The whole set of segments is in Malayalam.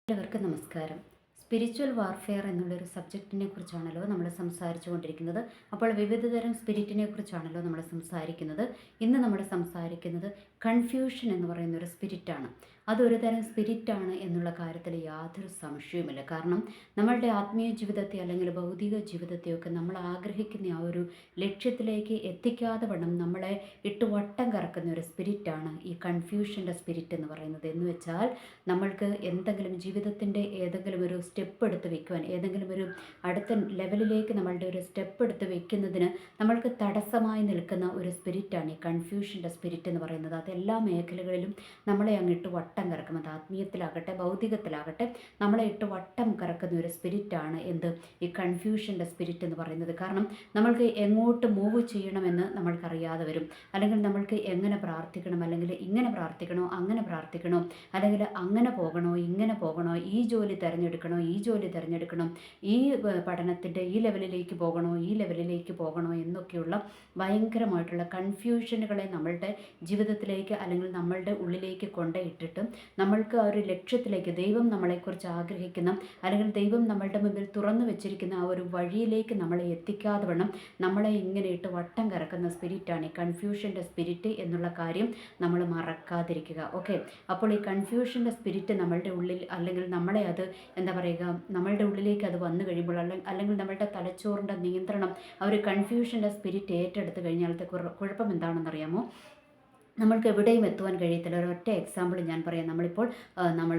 എല്ലാവർക്കും നമസ്കാരം. സ്പിരിച്വൽ വാർഫെയർ എന്നുള്ളൊരു സബ്ജക്റ്റിനെ കുറിച്ചാണല്ലോ നമ്മൾ സംസാരിച്ചു കൊണ്ടിരിക്കുന്നത്. അപ്പോൾ വിവിധതരം സ്പിരിറ്റിനെ കുറിച്ചാണല്ലോ നമ്മൾ സംസാരിക്കുന്നത്. ഇന്ന് നമ്മൾ സംസാരിക്കുന്നത് കൺഫ്യൂഷൻ എന്ന് പറയുന്ന ഒരു സ്പിരിറ്റാണ്. അതൊരു തരം സ്പിരിറ്റാണ് എന്നുള്ള കാര്യത്തിൽ യാതൊരു സംശയവുമില്ല. കാരണം നമ്മളുടെ ആത്മീയ ജീവിതത്തെ അല്ലെങ്കിൽ ഭൗതിക ജീവിതത്തെയൊക്കെ നമ്മൾ ആഗ്രഹിക്കുന്ന ആ ഒരു ലക്ഷ്യത്തിലേക്ക് എത്തിക്കാതെ വണ്ണം നമ്മളെ ഇട്ട് വട്ടം കറക്കുന്ന ഒരു സ്പിരിറ്റാണ് ഈ കൺഫ്യൂഷൻ്റെ സ്പിരിറ്റ് എന്ന് പറയുന്നത്. എന്ന് വെച്ചാൽ നമ്മൾക്ക് എന്തെങ്കിലും ജീവിതത്തിൻ്റെ ഏതെങ്കിലും ഒരു സ്റ്റെപ്പ് എടുത്ത് വെക്കുവാൻ, ഏതെങ്കിലും ഒരു അടുത്ത ലെവലിലേക്ക് നമ്മളുടെ ഒരു സ്റ്റെപ്പ് എടുത്ത് വെക്കുന്നതിന് നമ്മൾക്ക് തടസ്സമായി നിൽക്കുന്ന ഒരു സ്പിരിറ്റാണ് ഈ കൺഫ്യൂഷൻ്റെ സ്പിരിറ്റ് എന്ന് പറയുന്നത്. അത് എല്ലാ മേഖലകളിലും നമ്മളെ അങ്ങിട്ട് വട്ടം കറക്കും. അത് ആത്മീയത്തിലാകട്ടെ ഭൗതികത്തിലാകട്ടെ നമ്മളെ ഇട്ട് വട്ടം കറക്കുന്ന ഒരു സ്പിരിറ്റാണ് ഈ കൺഫ്യൂഷൻ്റെ സ്പിരിറ്റ് എന്ന് പറയുന്നത്. കാരണം നമ്മൾക്ക് എങ്ങോട്ട് മൂവ് ചെയ്യണമെന്ന് നമ്മൾക്കറിയാതെ വരും. അല്ലെങ്കിൽ നമ്മൾക്ക് എങ്ങനെ പ്രാർത്ഥിക്കണം, അല്ലെങ്കിൽ ഇങ്ങനെ പ്രാർത്ഥിക്കണോ അങ്ങനെ പ്രാർത്ഥിക്കണോ, അല്ലെങ്കിൽ അങ്ങനെ പോകണോ ഇങ്ങനെ പോകണോ, ഈ ജോലി തിരഞ്ഞെടുക്കണോ ഈ ജോലി തിരഞ്ഞെടുക്കണോ, ഈ പഠനത്തിൻ്റെ ഈ ലെവലിലേക്ക് പോകണോ ഈ ലെവലിലേക്ക് പോകണോ എന്നൊക്കെയുള്ള ഭയങ്കരമായിട്ടുള്ള കൺഫ്യൂഷനുകളെ നമ്മളുടെ ജീവിതത്തിലേക്ക് അല്ലെങ്കിൽ നമ്മളുടെ ഉള്ളിലേക്ക് കൊണ്ടുപോയിട്ടിട്ട് നമ്മൾക്ക് ആ ഒരു ലക്ഷ്യത്തിലേക്ക്, ദൈവം നമ്മളെക്കുറിച്ച് ആഗ്രഹിക്കുന്ന അല്ലെങ്കിൽ ദൈവം നമ്മളുടെ മുമ്പിൽ തുറന്നു വെച്ചിരിക്കുന്ന ആ ഒരു വഴിയിലേക്ക് നമ്മളെ എത്തിക്കാതെ വണ്ണം നമ്മളെ ഇങ്ങനെ ഇട്ട് വട്ടം കറക്കുന്ന സ്പിരിറ്റാണ് ഈ കൺഫ്യൂഷൻ്റെ സ്പിരിറ്റ് എന്നുള്ള കാര്യം നമ്മൾ മറക്കാതിരിക്കുക. ഓക്കെ, അപ്പോൾ ഈ കൺഫ്യൂഷൻ്റെ സ്പിരിറ്റ് നമ്മളുടെ ഉള്ളിൽ അല്ലെങ്കിൽ നമ്മളെ അത് എന്താ പറയുക, നമ്മളുടെ ഉള്ളിലേക്ക് അത് വന്നു കഴിയുമ്പോൾ അല്ലെങ്കിൽ നമ്മളുടെ തലച്ചോറിൻ്റെ നിയന്ത്രണം ആ ഒരു കൺഫ്യൂഷൻ്റെ സ്പിരിറ്റ് ഏറ്റെടുത്ത് കഴിഞ്ഞാലത്തെ കുഴപ്പം എന്താണെന്നറിയാമോ? നമ്മൾക്ക് എവിടെയും എത്തുവാൻ കഴിയത്തില്ല. ഒരൊറ്റ എക്സാമ്പിൾ ഞാൻ പറയാം. നമ്മളിപ്പോൾ നമ്മൾ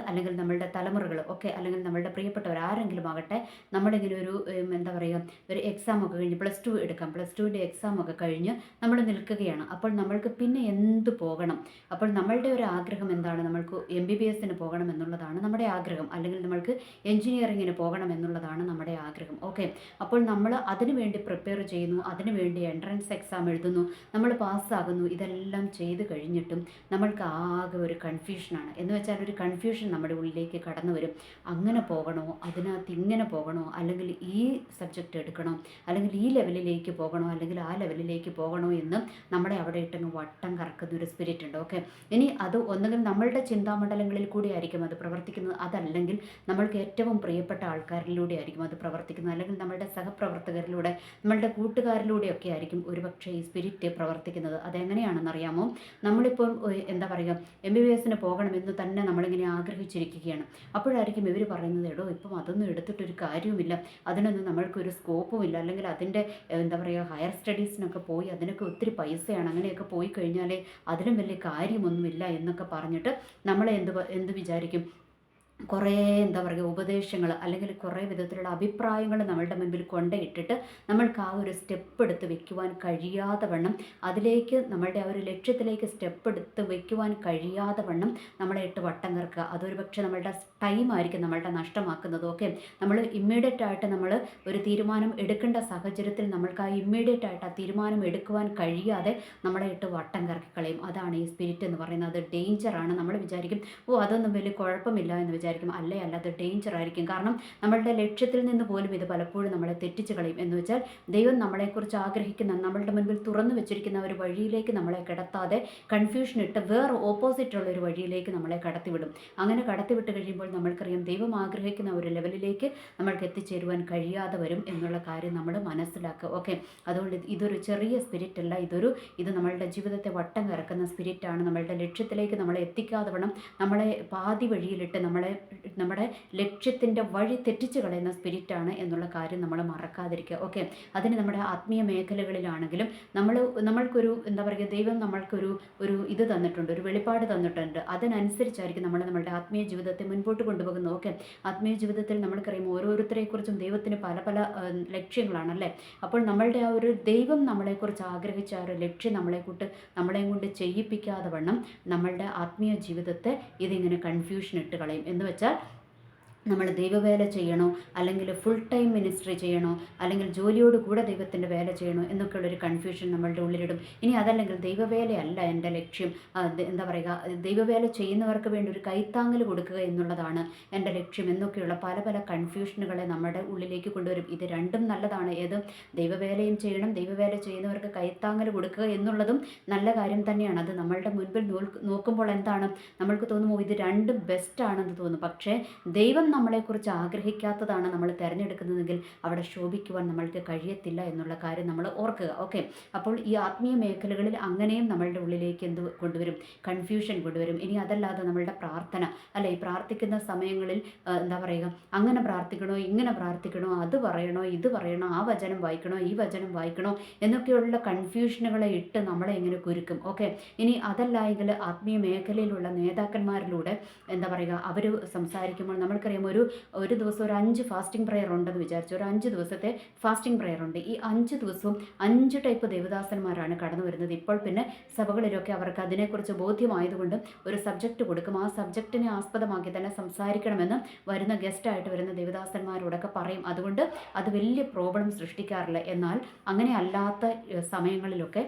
അല്ലെങ്കിൽ നമ്മളുടെ തലമുറകൾ ഒക്കെ അല്ലെങ്കിൽ നമ്മളുടെ പ്രിയപ്പെട്ടവർ ആരെങ്കിലും ആകട്ടെ, നമ്മളിങ്ങനെ ഒരു എന്താ പറയുക, ഒരു എക്സാമൊക്കെ കഴിഞ്ഞ് +2 എടുക്കാം, +2ൻ്റെ എക്സാമൊക്കെ കഴിഞ്ഞ് നമ്മൾ നിൽക്കുകയാണ്. അപ്പോൾ നമ്മൾക്ക് പിന്നെ എന്ത് പോകണം? അപ്പോൾ നമ്മളുടെ ഒരു ആഗ്രഹം എന്താണ്? നമ്മൾക്ക് MBBSന് പോകണം എന്നുള്ളതാണ് നമ്മുടെ ആഗ്രഹം, അല്ലെങ്കിൽ നമ്മൾക്ക് എൻജിനീയറിങ്ങിന് പോകണം എന്നുള്ളതാണ് നമ്മുടെ ആഗ്രഹം. ഓക്കെ, അപ്പോൾ നമ്മൾ അതിനു വേണ്ടി പ്രിപ്പയർ ചെയ്യുന്നു, അതിനു വേണ്ടി എൻട്രൻസ് എക്സാം എഴുതുന്നു, നമ്മൾ പാസ്സാകുന്നു. ഇതെല്ലാം ചെയ്ത് കഴിഞ്ഞിട്ടും നമ്മൾക്ക് ആകെ ഒരു കൺഫ്യൂഷനാണ്. എന്ന് വെച്ചാൽ ഒരു കൺഫ്യൂഷൻ നമ്മുടെ ഉള്ളിലേക്ക് കടന്നു വരും. അങ്ങനെ പോകണോ, അതിനകത്ത് ഇങ്ങനെ പോകണോ, അല്ലെങ്കിൽ ഈ സബ്ജക്റ്റ് എടുക്കണോ, അല്ലെങ്കിൽ ഈ ലെവലിലേക്ക് പോകണോ, അല്ലെങ്കിൽ ആ ലെവലിലേക്ക് പോകണോ എന്ന് നമ്മളെ അവിടെ ഇട്ടങ്ങ് വട്ടം കറക്കുന്ന ഒരു സ്പിരിറ്റ് ഉണ്ട്. ഓക്കെ, ഇനി അത് ഒന്നുകിൽ നമ്മളുടെ ചിന്താമണ്ഡലങ്ങളിൽ കൂടി ആയിരിക്കും അത് പ്രവർത്തിക്കുന്നത്, അതല്ലെങ്കിൽ നമ്മൾക്ക് ഏറ്റവും പ്രിയപ്പെട്ട ആൾക്കാരിലൂടെ ആയിരിക്കും അത് പ്രവർത്തിക്കുന്നത്, അല്ലെങ്കിൽ നമ്മളുടെ സഹപ്രവർത്തകരിലൂടെ നമ്മളുടെ കൂട്ടുകാരിലൂടെയൊക്കെ ആയിരിക്കും ഒരുപക്ഷെ ഈ സ്പിരിറ്റ് പ്രവർത്തിക്കുന്നത്. അതെങ്ങനെയാണെന്നറിയാമോ? നമ്മളിപ്പോൾ എന്താ പറയുക, MBBSന് പോകണമെന്ന് തന്നെ നമ്മളിങ്ങനെ ആഗ്രഹിച്ചിരിക്കുകയാണ്. അപ്പോഴായിരിക്കും ഇവർ പറയുന്നത്, എടോ ഇപ്പം അതൊന്നും എടുത്തിട്ടൊരു കാര്യവുമില്ല, അതിനൊന്നും നമ്മൾക്കൊരു സ്കോപ്പുമില്ല, അല്ലെങ്കിൽ അതിൻ്റെ എന്താ പറയുക ഹയർ സ്റ്റഡീസിനൊക്കെ പോയി അതിനൊക്കെ ഒത്തിരി പൈസയാണ്, അങ്ങനെയൊക്കെ പോയി കഴിഞ്ഞാൽ അതിലും വലിയ കാര്യമൊന്നുമില്ല എന്നൊക്കെ പറഞ്ഞിട്ട് നമ്മളെ എന്ത് വിചാരിക്കും, കുറേ എന്താ പറയുക ഉപദേശങ്ങൾ അല്ലെങ്കിൽ കുറേ വിധത്തിലുള്ള അഭിപ്രായങ്ങൾ നമ്മളുടെ മുമ്പിൽ കൊണ്ടിട്ടിട്ട് നമ്മൾക്ക് ആ ഒരു സ്റ്റെപ്പ് എടുത്ത് വെക്കുവാൻ കഴിയാതെ വണ്ണം, അതിലേക്ക് നമ്മളുടെ ആ ഒരു ലക്ഷ്യത്തിലേക്ക് സ്റ്റെപ്പ് എടുത്ത് വെക്കുവാൻ കഴിയാതെ വണ്ണം നമ്മളെ ഇട്ട് വട്ടം കറക്കുക. അതൊരു പക്ഷേ നമ്മളുടെ ടൈമായിരിക്കും നമ്മളുടെ നഷ്ടമാക്കുന്നത്. ഓക്കെ, നമ്മൾ ഇമ്മീഡിയറ്റ് ആയിട്ട് നമ്മൾ ഒരു തീരുമാനം എടുക്കേണ്ട സാഹചര്യത്തിൽ നമ്മൾക്ക് ആ ഇമ്മീഡിയറ്റ് ആയിട്ട് ആ തീരുമാനം എടുക്കുവാൻ കഴിയാതെ നമ്മളെ ഇട്ട് വട്ടം കറക്കി കളയും. അതാണ് ഈ സ്പിരിറ്റ് എന്ന് പറയുന്നത്. അത് ഡേഞ്ചറാണ്. നമ്മൾ വിചാരിക്കും അതൊന്നും വലിയ കുഴപ്പമില്ല എന്ന് വിചാരിക്കും. അല്ല, അത് ഡേഞ്ചർ ആയിരിക്കും. കാരണം നമ്മളുടെ ലക്ഷ്യത്തിൽ നിന്ന് പോലും ഇത് പലപ്പോഴും നമ്മളെ തെറ്റിച്ച് കളയും. എന്ന് വെച്ചാൽ ദൈവം നമ്മളെക്കുറിച്ച് ആഗ്രഹിക്കുന്ന, നമ്മളുടെ മുൻപിൽ തുറന്നു വെച്ചിരിക്കുന്ന ഒരു വഴിയിലേക്ക് നമ്മളെ കിടത്താതെ കൺഫ്യൂഷൻ ഇട്ട് വേറെ ഓപ്പോസിറ്റുള്ള ഒരു വഴിയിലേക്ക് നമ്മളെ കടത്തിവിടും. അങ്ങനെ കടത്തിവിട്ട് കഴിയുമ്പോൾ നമ്മൾക്കറിയാം ദൈവം ആഗ്രഹിക്കുന്ന ഒരു ലെവലിലേക്ക് നമ്മൾക്ക് എത്തിച്ചേരുവാൻ കഴിയാതെ വരും എന്നുള്ള കാര്യം നമ്മൾ മനസ്സിലാക്കുക. ഓക്കെ, അതുകൊണ്ട് ഇതൊരു ചെറിയ സ്പിരിറ്റ് അല്ല, ഇത് നമ്മളുടെ ജീവിതത്തെ വട്ടം കറക്കുന്ന സ്പിരിറ്റാണ്. നമ്മളുടെ ലക്ഷ്യത്തിലേക്ക് നമ്മളെ എത്തിക്കാതെ വേണം നമ്മളെ പാതി വഴിയിലിട്ട് നമ്മുടെ ലക്ഷ്യത്തിൻ്റെ വഴി തെറ്റിച്ച് കളയുന്ന സ്പിരിറ്റാണ് എന്നുള്ള കാര്യം നമ്മൾ മറക്കാതിരിക്കുക. ഓക്കെ, അതിന് നമ്മുടെ ആത്മീയ മേഖലകളിലാണെങ്കിലും നമ്മൾക്കൊരു എന്താ പറയുക, ദൈവം നമ്മൾക്കൊരു ഇത് തന്നിട്ടുണ്ട്, ഒരു വെളിപ്പാട് തന്നിട്ടുണ്ട്. അതിനനുസരിച്ചായിരിക്കും നമ്മളുടെ ആത്മീയ ജീവിതത്തെ മുൻപോട്ട് കൊണ്ടുപോകുന്നത്. ഓക്കെ, ആത്മീയ ജീവിതത്തിൽ നമ്മൾക്കറിയാം ഓരോരുത്തരെക്കുറിച്ചും ദൈവത്തിന് പല പല ലക്ഷ്യങ്ങളാണല്ലേ. അപ്പോൾ നമ്മളുടെ ആ ഒരു ദൈവം നമ്മളെക്കുറിച്ച് ആഗ്രഹിച്ച ആ ഒരു ലക്ഷ്യം നമ്മളെയും കൊണ്ട് ചെയ്യിപ്പിക്കാതെ വണ്ണം നമ്മളുടെ ആത്മീയ ജീവിതത്തെ ഇതിങ്ങനെ കൺഫ്യൂഷൻ ഇട്ട് കളയും. എന്ന് വെച്ചാൽ നമ്മൾ ദൈവവേല ചെയ്യണോ, അല്ലെങ്കിൽ ഫുൾ ടൈം മിനിസ്ട്രി ചെയ്യണോ, അല്ലെങ്കിൽ ജോലിയോട് കൂടെ ദൈവത്തിൻ്റെ വേല ചെയ്യണോ എന്നൊക്കെയുള്ളൊരു കൺഫ്യൂഷൻ നമ്മളുടെ ഉള്ളിലിടും. ഇനി അതല്ലെങ്കിൽ ദൈവവേലയല്ല എൻ്റെ ലക്ഷ്യം, എന്താ പറയുക, ദൈവവേല ചെയ്യുന്നവർക്ക് വേണ്ടി ഒരു കൈത്താങ്ങൽ കൊടുക്കുക എന്നുള്ളതാണ് എൻ്റെ ലക്ഷ്യം എന്നൊക്കെയുള്ള പല പല കൺഫ്യൂഷനുകളെ നമ്മുടെ ഉള്ളിലേക്ക് കൊണ്ടുവരും. ഇത് രണ്ടും നല്ലതാണ്. ദൈവവേലയും ചെയ്യണം, ദൈവവേല ചെയ്യുന്നവർക്ക് കൈത്താങ്ങൽ കൊടുക്കുക എന്നുള്ളതും നല്ല കാര്യം തന്നെയാണ്. അത് നമ്മളുടെ മുൻപിൽ നോക്കുമ്പോൾ എന്താണ് നമ്മൾക്ക് തോന്നുമോ ഇത് രണ്ടും ബെസ്റ്റാണെന്ന് തോന്നും. പക്ഷേ ദൈവം നമ്മളെക്കുറിച്ച് ആഗ്രഹിക്കാത്തതാണ് നമ്മൾ തിരഞ്ഞെടുക്കുന്നതെങ്കിൽ അവിടെ ശോഭിക്കുവാൻ നമ്മൾക്ക് കഴിയത്തില്ല എന്നുള്ള കാര്യം നമ്മൾ ഓർക്കുക. ഓക്കെ, അപ്പോൾ ഈ ആത്മീയ മേഖലകളിൽ അങ്ങനെയും നമ്മളുടെ ഉള്ളിലേക്ക് എന്ത് കൊണ്ടുവരും? കൺഫ്യൂഷൻ കൊണ്ടുവരും. ഇനി അതല്ലാതെ നമ്മളുടെ പ്രാർത്ഥന, അല്ലെ, ഈ പ്രാർത്ഥിക്കുന്ന സമയങ്ങളിൽ എന്താ പറയുക, അങ്ങനെ പ്രാർത്ഥിക്കണോ, ഇങ്ങനെ പ്രാർത്ഥിക്കണോ, അത് പറയണോ, ഇത് പറയണോ, ആ വചനം വായിക്കണോ, ഈ വചനം വായിക്കണോ എന്നൊക്കെയുള്ള കൺഫ്യൂഷനുകളെ ഇട്ട് നമ്മളെ എങ്ങനെ കുരുക്കും. ഓക്കെ, ഇനി അതല്ല എങ്കിൽ ആത്മീയ മേഖലയിലുള്ള നേതാക്കന്മാരിലൂടെ എന്താ പറയുക, അവർ സംസാരിക്കുമ്പോൾ നമ്മൾക്കറിയാം ഒരു ദിവസം ഒരു 5 ഫാസ്റ്റിംഗ് പ്രെയർ ഉണ്ടെന്ന് വിചാരിച്ചു. ഒരു 5 ദിവസത്തെ ഫാസ്റ്റിംഗ് പ്രെയർ ഉണ്ട്. ഈ 5 ദിവസവും 5 ടൈപ്പ് ദേവദാസന്മാരാണ് കടന്നു വരുന്നത്. ഇപ്പോൾ പിന്നെ സഭകളിലൊക്കെ അവർക്ക് അതിനെക്കുറിച്ച് ബോധ്യമായതുകൊണ്ട് ഒരു സബ്ജക്റ്റ് കൊടുക്കും. ആ സബ്ജക്റ്റിനെ ആസ്പദമാക്കി തന്നെ സംസാരിക്കണമെന്ന് വരുന്ന ഗസ്റ്റായിട്ട് വരുന്ന ദേവദാസന്മാരോടൊക്കെ പറയും. അതുകൊണ്ട് അത് വലിയ പ്രോബ്ലം സൃഷ്ടിക്കാറില്ല. എന്നാൽ അങ്ങനെ അല്ലാത്ത സമയങ്ങളിലൊക്കെ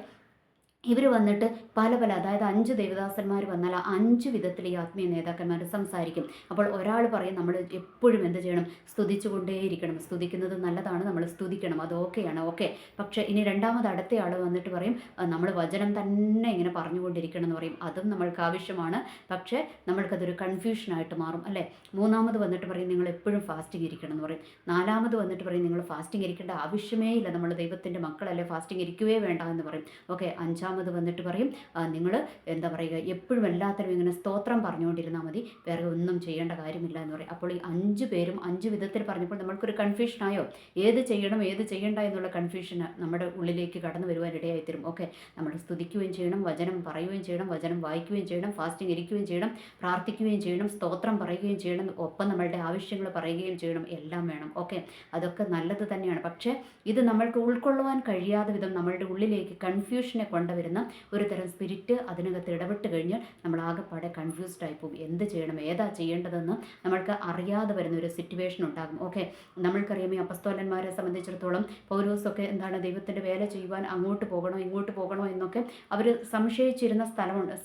ഇവർ വന്നിട്ട് പല അതായത് 5 ദേവദാസന്മാർ വന്നാൽ 5 വിധത്തിൽ ഈ ആത്മീയ നേതാക്കന്മാർ സംസാരിക്കും. അപ്പോൾ ഒരാൾ പറയും നമ്മൾ എപ്പോഴും എന്ത് ചെയ്യണം? സ്തുതിച്ചുകൊണ്ടേയിരിക്കണം. സ്തുതിക്കുന്നത് നല്ലതാണ്, നമ്മൾ സ്തുതിക്കണം, അത് ഓക്കെയാണ്. ഓക്കെ, പക്ഷേ ഇനി രണ്ടാമത് അടുത്ത ആൾ വന്നിട്ട് പറയും നമ്മൾ വചനം തന്നെ ഇങ്ങനെ പറഞ്ഞുകൊണ്ടിരിക്കണം എന്ന് പറയും. അതും നമ്മൾക്ക് ആവശ്യമാണ്, പക്ഷേ നമ്മൾക്കതൊരു കൺഫ്യൂഷനായിട്ട് മാറും, അല്ലേ? മൂന്നാമത് വന്നിട്ട് പറയും നിങ്ങൾ എപ്പോഴും ഫാസ്റ്റിംഗ് ഇരിക്കണം എന്ന് പറയും. നാലാമത് വന്നിട്ട് പറയും നിങ്ങൾ ഫാസ്റ്റിംഗ് ഇരിക്കേണ്ട ആവശ്യമേ ഇല്ല, നമ്മൾ ദൈവത്തിൻ്റെ മക്കളല്ലേ, ഫാസ്റ്റിംഗ് ഇരിക്കുകയേ വേണ്ട എന്ന് പറയും. ഓക്കെ, അഞ്ചാമത് വന്നിട്ട് പറയും നിങ്ങൾ എന്താ പറയുക, എപ്പോഴും എല്ലാത്തിനും ഇങ്ങനെ സ്തോത്രം പറഞ്ഞുകൊണ്ടിരുന്നാൽ മതി, വേറെ ഒന്നും ചെയ്യേണ്ട കാര്യമില്ല എന്ന് പറയും. അപ്പോൾ ഈ 5 പേരും 5 വിധത്തിൽ പറഞ്ഞപ്പോൾ നമ്മൾക്കൊരു കൺഫ്യൂഷനായോ? ഏത് ചെയ്യണം ഏത് ചെയ്യണ്ട എന്നുള്ള കൺഫ്യൂഷൻ നമ്മുടെ ഉള്ളിലേക്ക് കടന്നു വരുവാൻ ഇടയായിത്തരും. ഓക്കെ, നമ്മൾ സ്തുതിക്കുകയും ചെയ്യണം, വചനം പറയുകയും ചെയ്യണം, വചനം വായിക്കുകയും ചെയ്യണം, ഫാസ്റ്റിംഗ് ഇരിക്കുകയും ചെയ്യണം, പ്രാർത്ഥിക്കുകയും ചെയ്യണം, സ്തോത്രം പറയുകയും ചെയ്യണം, ഒപ്പം നമ്മളുടെ ആവശ്യങ്ങൾ പറയുകയും ചെയ്യണം, എല്ലാം വേണം. ഓക്കെ, അതൊക്കെ നല്ലത് തന്നെയാണ്. പക്ഷേ ഇത് നമ്മൾക്ക് ഉൾക്കൊള്ളുവാൻ കഴിയാത്ത വിധം നമ്മളുടെ ഉള്ളിലേക്ക് കൺഫ്യൂഷനെ കൊണ്ടുവരുന്ന ഒരു തരം സ്പിരിറ്റ് അതിനകത്ത് ഇടപെട്ട് കഴിഞ്ഞാൽ നമ്മൾ ആകെപ്പാടെ കൺഫ്യൂസ്ഡ് ആയി പോകും. എന്ത് ചെയ്യണം, ഏതാ ചെയ്യേണ്ടതെന്ന് നമ്മൾക്ക് അറിയാതെ വരുന്ന ഒരു സിറ്റുവേഷൻ ഉണ്ടാകും. ഓക്കെ, നമ്മൾക്കറിയാം ഈ അപ്പസ്തോലന്മാരെ സംബന്ധിച്ചിടത്തോളം പൗലോസൊക്കെ എന്താണ് ദൈവത്തിൻ്റെ വേല ചെയ്യുവാൻ അങ്ങോട്ട് പോകണോ ഇങ്ങോട്ട് പോകണോ എന്നൊക്കെ അവർ സംശയിച്ചിരുന്ന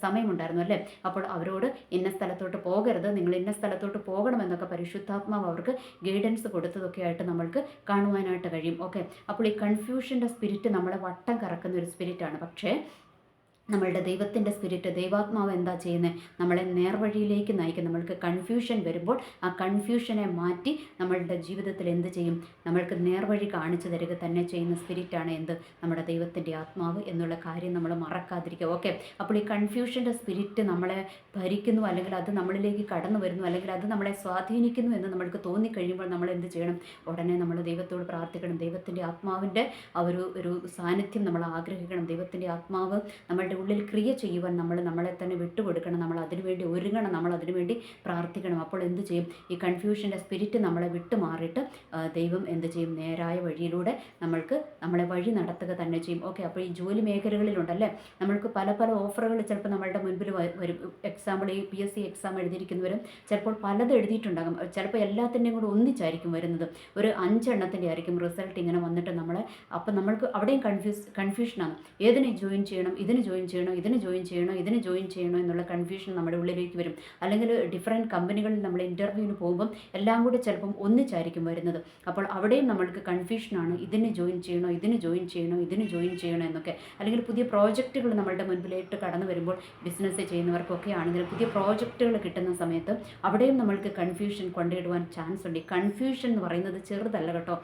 സമയമുണ്ടായിരുന്നു, അല്ലേ? അപ്പോൾ അവരോട് ഇന്ന സ്ഥലത്തോട്ട് പോകരുത്, നിങ്ങൾ ഇന്ന സ്ഥലത്തോട്ട് പോകണമെന്നൊക്കെ പരിശുദ്ധാത്മാവ് അവർക്ക് ഗൈഡൻസ് കൊടുത്തതൊക്കെ ആയിട്ട് നമ്മൾക്ക് കാണുവാനായിട്ട് കഴിയും. ഓക്കെ, അപ്പോൾ ഈ കൺഫ്യൂഷൻ്റെ സ്പിരിറ്റ് നമ്മളെ വട്ടം കറക്കുന്ന ഒരു സ്പിരിറ്റാണ്. പക്ഷേ നമ്മളുടെ ദൈവത്തിൻ്റെ സ്പിരിറ്റ്, ദൈവാത്മാവ് എന്താ ചെയ്യുന്നത്? നമ്മളെ നേർവഴിയിലേക്ക് നയിക്കും. നമ്മൾക്ക് കൺഫ്യൂഷൻ വരുമ്പോൾ ആ കൺഫ്യൂഷനെ മാറ്റി നമ്മളുടെ ജീവിതത്തിൽ എന്ത് ചെയ്യും? നമ്മൾക്ക് നേർവഴി കാണിച്ചു തരിക തന്നെ ചെയ്യുന്ന സ്പിരിറ്റാണ് എന്ത്? നമ്മുടെ ദൈവത്തിൻ്റെ ആത്മാവ് എന്നുള്ള കാര്യം നമ്മൾ മറക്കാതിരിക്കുക. ഓക്കെ, അപ്പോൾ ഈ കൺഫ്യൂഷൻ്റെ സ്പിരിറ്റ് നമ്മളെ ഭരിക്കുന്നു, അല്ലെങ്കിൽ അത് നമ്മളിലേക്ക് കടന്നു വരുന്നു, അല്ലെങ്കിൽ അത് നമ്മളെ സ്വാധീനിക്കുന്നു എന്ന് നമ്മൾക്ക് തോന്നിക്കഴിയുമ്പോൾ നമ്മൾ എന്ത് ചെയ്യണം? ഉടനെ നമ്മൾ ദൈവത്തോട് പ്രാർത്ഥിക്കണം. ദൈവത്തിൻ്റെ ആത്മാവിൻ്റെ ആ ഒരു സാന്നിധ്യം നമ്മൾ ആഗ്രഹിക്കണം. ദൈവത്തിൻ്റെ ആത്മാവ് നമ്മളുടെ ഉള്ളിൽ ക്രിയ ചെയ്യുവാൻ നമ്മളെ തന്നെ വിട്ടുകൊടുക്കണം. നമ്മൾ അതിനുവേണ്ടി ഒരുങ്ങണം, നമ്മൾ അതിനുവേണ്ടി പ്രാർത്ഥിക്കണം. അപ്പോൾ എന്ത് ചെയ്യും? ഈ കൺഫ്യൂഷൻ്റെ സ്പിരിറ്റ് നമ്മളെ വിട്ടുമാറിയിട്ട് ദൈവം എന്ത് ചെയ്യും? നേരായ വഴിയിലൂടെ നമ്മളെ വഴി നടത്തുക തന്നെ ചെയ്യും. ഓക്കെ, അപ്പോൾ ഈ ജോലി മേഖലകളിലുണ്ടല്ലേ, നമ്മൾക്ക് പല ഓഫറുകൾ ചിലപ്പോൾ നമ്മളുടെ മുൻപിൽ വരും. എക്സാമ്പിൾ ഈ PSC എക്സാം എഴുതിയിരിക്കുന്നവരും ചിലപ്പോൾ പലത് എഴുതിയിട്ടുണ്ടാകും. ചിലപ്പോൾ എല്ലാത്തിൻ്റെയും കൂടെ ഒന്നിച്ചായിരിക്കും വരുന്നത്. ഒരു 5 എണ്ണത്തിൻ്റെ ആയിരിക്കും റിസൾട്ട് ഇങ്ങനെ വന്നിട്ട് അപ്പം നമ്മൾക്ക് അവിടെയും കൺഫ്യൂഷനാണ്. ഏതിന് ജോയിൻ ചെയ്യണം, ഇതിന് ജോയിൻ ചെയ്യണോ, ഇതിന് ജോയിൻ ചെയ്യണോ, ഇതിന് ജോയിൻ ചെയ്യണോ എന്നുള്ള കൺഫ്യൂഷൻ നമ്മുടെ ഉള്ളിലേക്ക് വരും. അല്ലെങ്കിൽ ഡിഫറെൻറ്റ് കമ്പനികളിൽ നമ്മൾ ഇൻ്റർവ്യൂവിന് പോകുമ്പം എല്ലാം കൂടി ചിലപ്പം ഒന്നിച്ചായിരിക്കും വരുന്നത്. അപ്പോൾ അവിടെയും നമ്മൾക്ക് കൺഫ്യൂഷനാണ്, ഇതിന് ജോയിൻ ചെയ്യണോ, ഇതിന് ജോയിൻ ചെയ്യണോ, ഇതിന് ജോയിൻ ചെയ്യണോ എന്നൊക്കെ. അല്ലെങ്കിൽ പുതിയ പ്രോജക്റ്റുകൾ നമ്മളുടെ മുൻപിലേക്ക് കടന്നു വരുമ്പോൾ ബിസിനസ് ചെയ്യുന്നവർക്കൊക്കെ ആണെങ്കിൽ പുതിയ പ്രോജക്റ്റുകൾ കിട്ടുന്ന സമയത്ത് അവിടെയും നമ്മൾക്ക് കൺഫ്യൂഷൻ കൊണ്ടിടുവാൻ ചാൻസ് ഉണ്ട്. ഈ കൺഫ്യൂഷൻ എന്ന് പറയുന്നത് ചെറുതല്ല കേട്ടോ.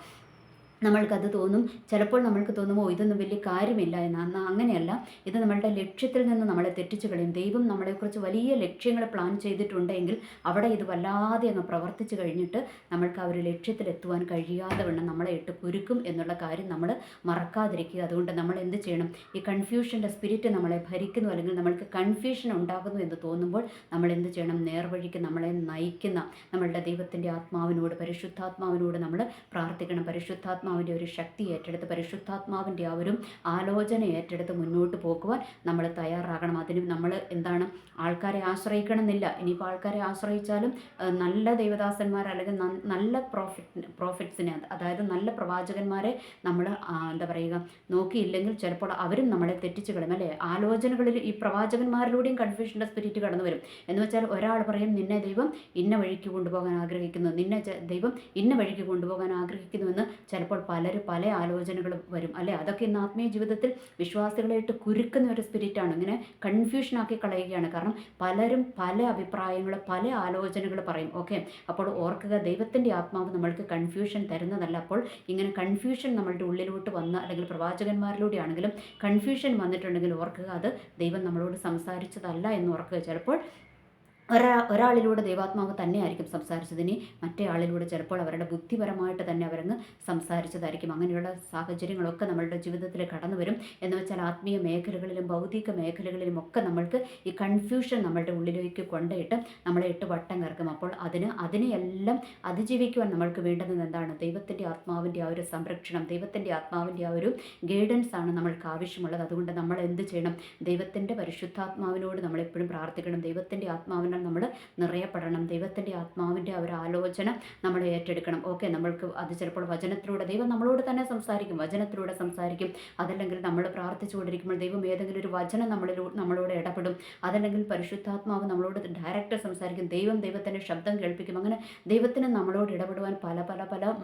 നമ്മൾക്കത് തോന്നും, ചിലപ്പോൾ നമ്മൾക്ക് തോന്നുമോ ഇതൊന്നും വലിയ കാര്യമില്ല എന്നാൽ അങ്ങനെയല്ല. ഇത് നമ്മളുടെ ലക്ഷ്യത്തിൽ നിന്ന് നമ്മളെ തെറ്റിച്ച് കളയും. ദൈവം നമ്മളെക്കുറിച്ച് വലിയ ലക്ഷ്യങ്ങൾ പ്ലാൻ ചെയ്തിട്ടുണ്ടെങ്കിൽ അവിടെ ഇത് വല്ലാതെ അങ്ങ് പ്രവർത്തിച്ച് കഴിഞ്ഞിട്ട് നമ്മൾക്ക് ആ ഒരു ലക്ഷ്യത്തിലെത്തുവാൻ കഴിയാതെ വണ്ണം നമ്മളെ ഇട്ട് കുരുക്കും എന്നുള്ള കാര്യം നമ്മൾ മറക്കാതിരിക്കുക. അതുകൊണ്ട് നമ്മൾ എന്ത് ചെയ്യണം? ഈ കൺഫ്യൂഷൻ്റെ സ്പിരിറ്റ് നമ്മളെ ഭരിക്കുന്നു, അല്ലെങ്കിൽ നമ്മൾക്ക് കൺഫ്യൂഷൻ ഉണ്ടാകുന്നു എന്ന് തോന്നുമ്പോൾ നമ്മൾ എന്ത് ചെയ്യണം? നേർവഴിക്ക് നമ്മളെ നയിക്കുന്ന നമ്മളുടെ ദൈവത്തിൻ്റെ ആത്മാവിനോട്, പരിശുദ്ധാത്മാവിനോട് നമ്മൾ പ്രാർത്ഥിക്കണം. പരിശുദ്ധാത്മാ പരിശുദ്ധാത്മാവിൻ്റെ ഒരു ശക്തി ഏറ്റെടുത്ത് പരിശുദ്ധാത്മാവിൻ്റെ ആ ഒരു ആലോചന ഏറ്റെടുത്ത് മുന്നോട്ട് പോകുവാൻ നമ്മൾ തയ്യാറാകണം. അതിന് നമ്മൾ എന്താണ് ആൾക്കാരെ ആശ്രയിക്കണമെന്നില്ല. ഇനിയിപ്പോൾ ആൾക്കാരെ ആശ്രയിച്ചാലും നല്ല ദൈവദാസന്മാർ അല്ലെങ്കിൽ നല്ല പ്രോഫിറ്റ്സിനെ അതായത് നല്ല പ്രവാചകന്മാരെ നമ്മൾ എന്താ പറയുക നോക്കിയില്ലെങ്കിൽ ചിലപ്പോൾ അവരും നമ്മളെ തെറ്റിച്ച് കളയും അല്ലേ. ആലോചനകളിൽ ഈ പ്രവാചകന്മാരിലൂടെയും കൺഫ്യൂഷൻ്റെ സ്പിരിറ്റ് കടന്നു വരും. എന്ന് വെച്ചാൽ ഒരാൾ പറയും നിന്നെ ദൈവം ഇന്ന വഴിക്ക് കൊണ്ടുപോകാൻ ആഗ്രഹിക്കുന്നു, നിന്നെ ദൈവം ഇന്ന വഴിക്ക് കൊണ്ടുപോകാൻ ആഗ്രഹിക്കുന്നുവെന്ന് ചിലപ്പോൾ പല ആലോചനകളും വരും അല്ലേ. അതൊക്കെ ഇന്ന് ആത്മീയ ജീവിതത്തിൽ വിശ്വാസികളായിട്ട് കുരുക്കുന്ന ഒരു സ്പിരിറ്റാണ്. ഇങ്ങനെ കൺഫ്യൂഷനാക്കി കളയുകയാണ്. കാരണം പലരും പല അഭിപ്രായങ്ങൾ പല ആലോചനകൾ പറയും. ഓക്കെ, അപ്പോൾ ഓർക്കുക, ദൈവത്തിൻ്റെ ആത്മാവ് നമ്മൾക്ക് കൺഫ്യൂഷൻ തരുന്നതല്ല. അപ്പോൾ ഇങ്ങനെ കൺഫ്യൂഷൻ നമ്മളുടെ ഉള്ളിലോട്ട് വന്ന അല്ലെങ്കിൽ പ്രവാചകന്മാരിലൂടെ ആണെങ്കിലും കൺഫ്യൂഷൻ വന്നിട്ടുണ്ടെങ്കിൽ ഓർക്കുക, അത് ദൈവം നമ്മളോട് സംസാരിച്ചതല്ല എന്ന് ഓർക്കുക. ചിലപ്പോൾ ഒരാളിലൂടെ ദൈവാത്മാവ് തന്നെയായിരിക്കും സംസാരിച്ചതിന് മറ്റേ ആളിലൂടെ ചിലപ്പോൾ അവരുടെ ബുദ്ധിപരമായിട്ട് തന്നെ അവരങ്ങ് സംസാരിച്ചതായിരിക്കും. അങ്ങനെയുള്ള സാഹചര്യങ്ങളൊക്കെ നമ്മളുടെ ജീവിതത്തിൽ കടന്നു വരും. എന്ന് വെച്ചാൽ ആത്മീയ മേഖലകളിലും ഭൗതിക മേഖലകളിലും ഒക്കെ നമ്മൾക്ക് ഈ കൺഫ്യൂഷൻ നമ്മളുടെ ഉള്ളിലേക്ക് കൊണ്ടുപോയിട്ട് നമ്മളെ ഇട്ട് വട്ടം കറക്കും. അപ്പോൾ അതിനെയെല്ലാം അതിജീവിക്കുവാൻ നമ്മൾക്ക് വേണ്ടുന്നത് എന്താണ്? ദൈവത്തിൻ്റെ ആത്മാവിൻ്റെ ആ ഒരു സംരക്ഷണം, ദൈവത്തിൻ്റെ ആത്മാവിൻ്റെ ആ ഒരു ഗൈഡൻസ് ആണ് നമ്മൾക്ക് ആവശ്യമുള്ളത്. അതുകൊണ്ട് നമ്മൾ എന്ത് ചെയ്യണം? ദൈവത്തിൻ്റെ പരിശുദ്ധാത്മാവിനോട് നമ്മളെപ്പോഴും പ്രാർത്ഥിക്കണം. ദൈവത്തിൻ്റെ ആത്മാവിനാൽ നമ്മൾ നിറയപ്പെടണം. ദൈവത്തിൻ്റെ ആത്മാവിൻ്റെ ഒരു ആലോചന നമ്മൾ ഏറ്റെടുക്കണം. ഓക്കെ, നമ്മൾക്ക് അത് ചിലപ്പോൾ വചനത്തിലൂടെ ദൈവം നമ്മളോട് തന്നെ സംസാരിക്കും, വചനത്തിലൂടെ സംസാരിക്കും. അതല്ലെങ്കിൽ നമ്മൾ പ്രാർത്ഥിച്ചു കൊണ്ടിരിക്കുമ്പോൾ ദൈവം ഏതെങ്കിലും ഒരു വചനം നമ്മളോട് ഇടപെടും. അതല്ലെങ്കിൽ പരിശുദ്ധാത്മാവ് നമ്മളോട് ഡയറക്റ്റ് സംസാരിക്കും. ദൈവത്തിൻ്റെ ശബ്ദം കേൾപ്പിക്കും. അങ്ങനെ ദൈവത്തിന് നമ്മളോട് ഇടപെടുവാൻ പല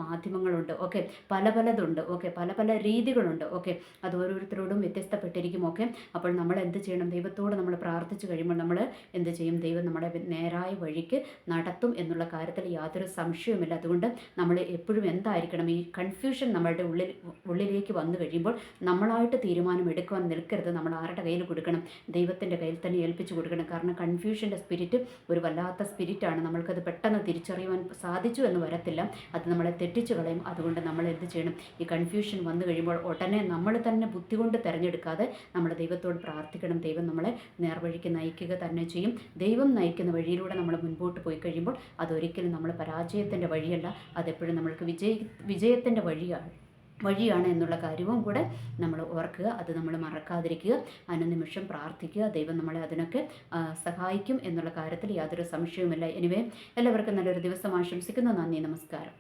മാധ്യമങ്ങളുണ്ട്. ഓക്കെ, പലതുണ്ട്. ഓക്കെ, പല രീതികളുണ്ട്. ഓക്കെ, അത് ഓരോരുത്തരോടും വ്യത്യസ്തപ്പെട്ടിരിക്കും. ഓക്കെ, അപ്പോൾ നമ്മൾ എന്ത് ചെയ്യണം? ദൈവത്തോട് നമ്മൾ പ്രാർത്ഥിച്ചു കഴിയുമ്പോൾ നമ്മൾ എന്ത് ചെയ്യും? ദൈവം നമ്മളെ നേരായ വഴിക്ക് നടത്തും എന്നുള്ള കാര്യത്തിൽ യാതൊരു സംശയവുമില്ല. അതുകൊണ്ട് നമ്മൾ എപ്പോഴും എന്തായിരിക്കണം? ഈ കൺഫ്യൂഷൻ നമ്മളുടെ ഉള്ളിലേക്ക് വന്നു കഴിയുമ്പോൾ നമ്മളായിട്ട് തീരുമാനം എടുക്കുവാൻ നിൽക്കരുത്. നമ്മൾ ആരുടെ കയ്യിൽ കൊടുക്കണം? ദൈവത്തിൻ്റെ കയ്യിൽ തന്നെ ഏൽപ്പിച്ചു കൊടുക്കണം. കാരണം കൺഫ്യൂഷൻ്റെ സ്പിരിറ്റ് ഒരു വല്ലാത്ത സ്പിരിറ്റാണ്. നമ്മൾക്കത് പെട്ടെന്ന് തിരിച്ചറിയുവാൻ സാധിച്ചു എന്ന് വരത്തില്ല. അത് നമ്മളെ തെറ്റിച്ചു കളയും. അതുകൊണ്ട് നമ്മൾ എന്ത് ചെയ്യണം? ഈ കൺഫ്യൂഷൻ വന്നു കഴിയുമ്പോൾ ഉടനെ നമ്മൾ തന്നെ ബുദ്ധി കൊണ്ട് തിരഞ്ഞെടുക്കാതെ നമ്മൾ ദൈവത്തോട് പ്രാർത്ഥിക്കണം. ദൈവം നമ്മളെ നേർവഴിക്ക് നയിക്കുക തന്നെ ചെയ്യും. ദൈവം നയിക്കുന്ന വഴിയിലൂടെ നമ്മൾ മുൻപോട്ട് പോയി കഴിയുമ്പോൾ അതൊരിക്കലും നമ്മൾ പരാജയത്തിൻ്റെ വഴിയല്ല, അതെപ്പോഴും നമ്മൾക്ക് വിജയത്തിൻ്റെ വഴിയാണ് എന്നുള്ള കാര്യവും കൂടെ നമ്മൾ ഓർക്കുക. അത് നമ്മൾ മറക്കാതിരിക്കുക. അനുനിമിഷം പ്രാർത്ഥിക്കുക. ദൈവം നമ്മളെ അതിനൊക്കെ സഹായിക്കും എന്നുള്ള കാര്യത്തിൽ യാതൊരു സംശയവുമില്ല. എനിവേ, എല്ലാവർക്കും നല്ലൊരു ദിവസം ആശംസിക്കുന്നു. നന്ദി, നമസ്കാരം.